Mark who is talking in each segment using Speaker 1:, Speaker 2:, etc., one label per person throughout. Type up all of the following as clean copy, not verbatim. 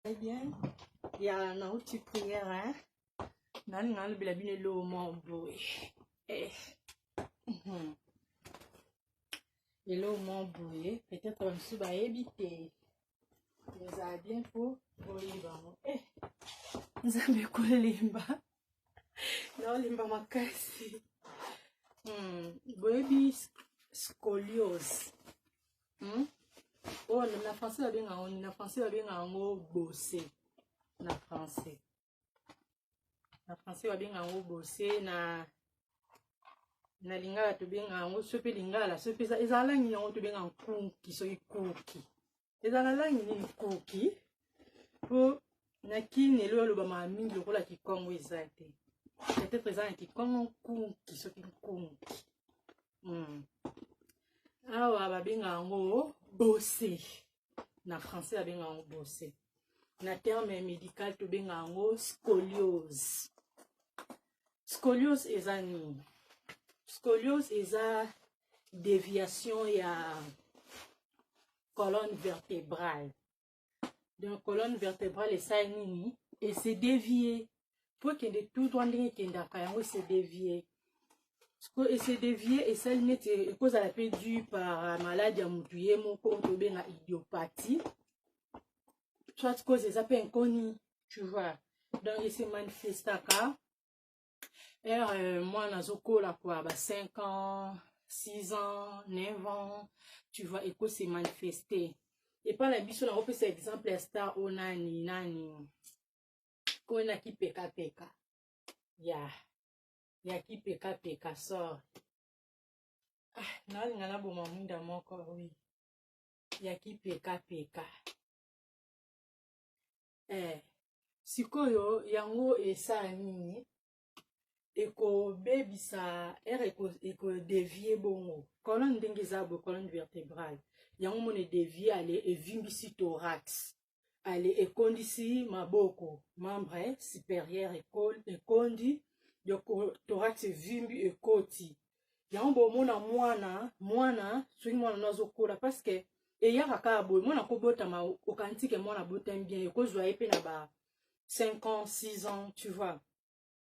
Speaker 1: Eh bien, il y a une autre prière, hein. Nan nan le bilabine lo mon boy. Eh. Et là, mon boy, peut-être un sou va éviter. Les a bien pour limba. Eh. Nous avons quoi limba? Non, limba ma casse. Baby scoliose. Oh, na français va bien en na français va bien en bosser. Na français. Na français va bien en bosser na na lingala to bien en sope lingala sope za ezala ngi en to bien en kuki so ikuki. Ezala la ngi kuki. Po na kine lo ba ma mingi lokola ki kongo ezate. Peut-être présent qui kongo kuki so kuki. Awa ba bien en bosser. Na français ba bien en bosser. Na terme médical to bien en scoliose. Scoliose est un scoliose est une déviation et colonne vertébrale. Donc colonne vertébrale est ça et c'est dévié. Pour qu'il y ait tout droit qui c'est dévié. Et c'est dévié et ça est cause à la paix due par maladie à moutouye mon compte bien à idiopathie. Soit cause des appels inconnus, tu vois. Donc il se manifeste à moi, Nazoko, là, quoi, 5 ans, 6 ans, 9 ans, tu vois, et que c'est manifesté. Et par la biche, on a repris cet exemple, star, on a ni, qu'on a qui peka. Ya qui peka, sort. Ah, non, il y a bon moment dans mon corps, oui. Ya qui peka. Sikoyo, yango, et ça, nini. Eko baby sa eko dévier bongo colonne d'engezabo colonne vertébrale yango mone dévier aller et vimbisi thorax aller et condisi maboko membre supérieur et condi yoko thorax vimbi et koti yango bo mona mwana soki mwana nazo kola parce que et ya kaka boy mwana ko bota ma okantike mwana botem bien eko zwa epé na ba 5 ans 6 ans tu vois.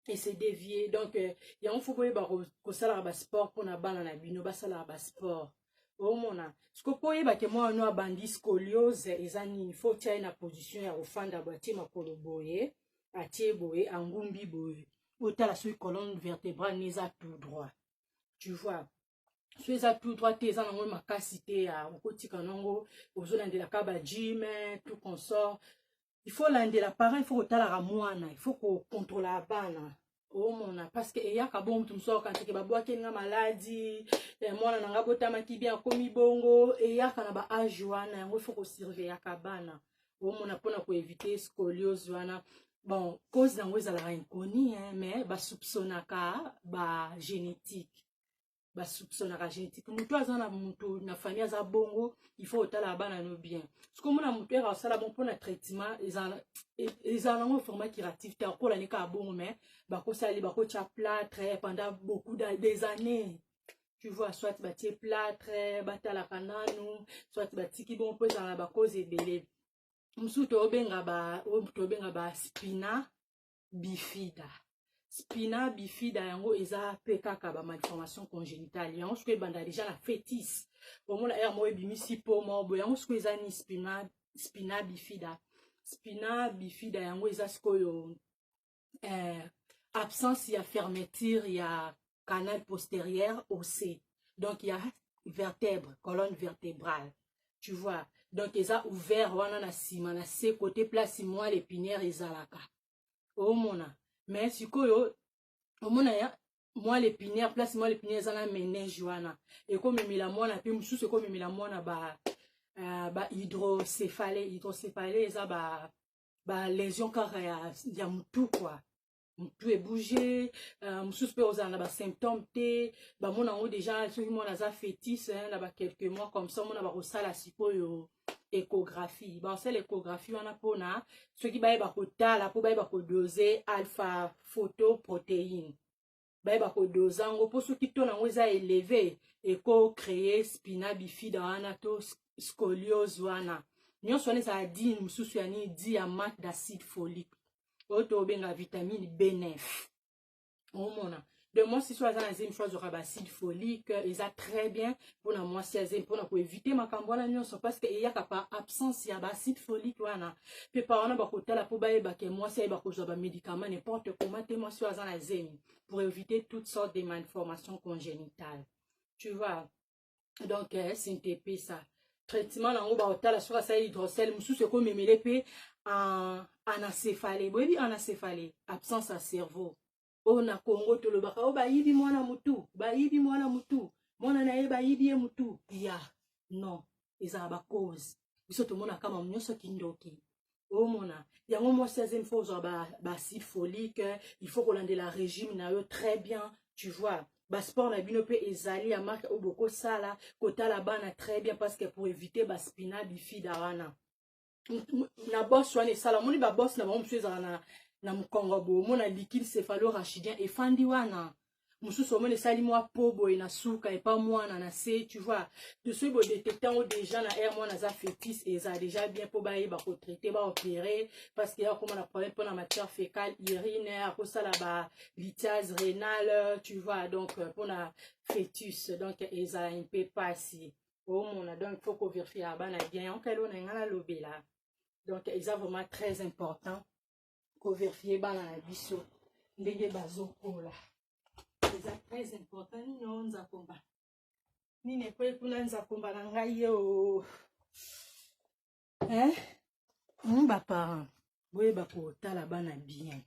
Speaker 1: Et c'est dévié. Donc, il y a un faut que ça la sport pour na banana bino, ba ça la sport. Oh mona. Ce que pour y que moi no abandi scoliose ezani il faut tirer na position ya ofanda boîtier makolo boye, atie boye, angumbi boye. Ota la sur colonne vertébrale neza tout droit. Tu vois. Sur ça tout droit tes en ma makasité à okotika nango, ozola de la kaba gym, tout consort. Il faut l'aider la parent, il faut que tu la ramouana, il faut qu'on contrôle la banane. Oh mon a parce que il y a kabom tu me sors quand tu es baboua qui est maladie, et moi on a bota ma qui bien comme bongo et il y a quand ba ajuana, il faut qu'on surveille la cabane. Oh mon a pour éviter scoliose juana. Bon cause d'un ouais ça la inconnue hein, mais ba soupçonnaka ba génétique. Ba soupçonnaka génétique mutu azana mutu na famille za bongo il faut otala bana no bien ce que mona mutu era sala bon pour le traitement ils en ont un format curatif ta ko la ni ka bongo mais ba ko sali ba ko cha plâtre pendant beaucoup des années tu vois soit ba tie plâtre batala kananu soit ba tiki bon pour za ba cause ebele musuto obenga ba spina bifida. Spina bifida yango eza pekaka ba malformation congénitale yango ce que banda déjà la fétis au moins la mo ebimisi po mo bo yango ce que eza ni spina bifida yango eza ce que absence ya fermeture ya canal postérieur osseux donc il y a vertèbre colonne vertébrale tu vois donc eza ouvert wana na sima na se côté place moi l'épinière ezalaka o mona mais si koyo omona ya moi l'épinière place moi l'épinière zana ménage wana et comme mila mwana pe mususu comme mila mwana ba hydrocéphalée eza ba lésion car ya mutu quoi mutu est bougé mususu pe ozana ba symptômes te ba mona ngo déjà soki mwana za fétis hein là ba quelques mois comme ça mona ba kosala sikoyo échographie bon c'est l'échographie wana pona ceux qui baye ba kotala po baye ba ko doser alpha photoprotéine baye ba ko dozango po ceux qui tona ngo za élevé et ko créer spina bifida wana to scoliose wana nyonso wana ezala dine mosusu ya nini di ya manque d'acide folique oyo tobenga vitamine B9 omona de mwasi so aza na zemi so azwaka baacide folique eza très bien mpona mwasi ya zemi mpona koevite makambo wana nyonso parce que eyaka pa absence ya baacide folique wana mpe pa wana bakotala mpo bayebake mwasi ayeba kozwa bamédicament n'importe comment te mwasi oyo aza na zemi pour éviter toutes sortes de malformations congénitales tu vois donc CNTP ça traitement nango bakotala soki asali hydrocele mosusu ekomemele mpe anacéphale boyebi anacéphale absence ya cerveau oyo na Congo tolobaka oyo bayibi mwana mutu mwana na ye bayibi ye mutu ya non ezala bacause biso tomona kama nyonso kindoki omona yango mwasi azemi fo ozwa baacide folique il faut kolandela régime na yo très bien tu vois basport na bino mpe ezali ya marke oyo bokosala kotala bana très bien parce que pour éviter baspina bifida wana na bosse wana esala moni babosse na bango mosusu ezala na mokongo boye omona liquide céphalorachidien efandi wana mosusu omona esali mwa po boye na suka epa mwana na se tu vois de soki bodetecte yango déjà na aire mwana aza fétis eza déjà bien mpo bayeba kotraite baopéré parce que akoma na problème mpona matière fécale urine akosala balitiase rénale tu vois donc mpona fœtus donc ezala mpe pasi omona donc il faut kovérifie bana bien yango kelo na nga nalobela donc eza vraiment très important kovérifie bana na biso ndenge bazokola eza très important nini oyo nzakomba nini ekwe kuna nzakomba na ngai ye o baparent boyeba kotala bana bien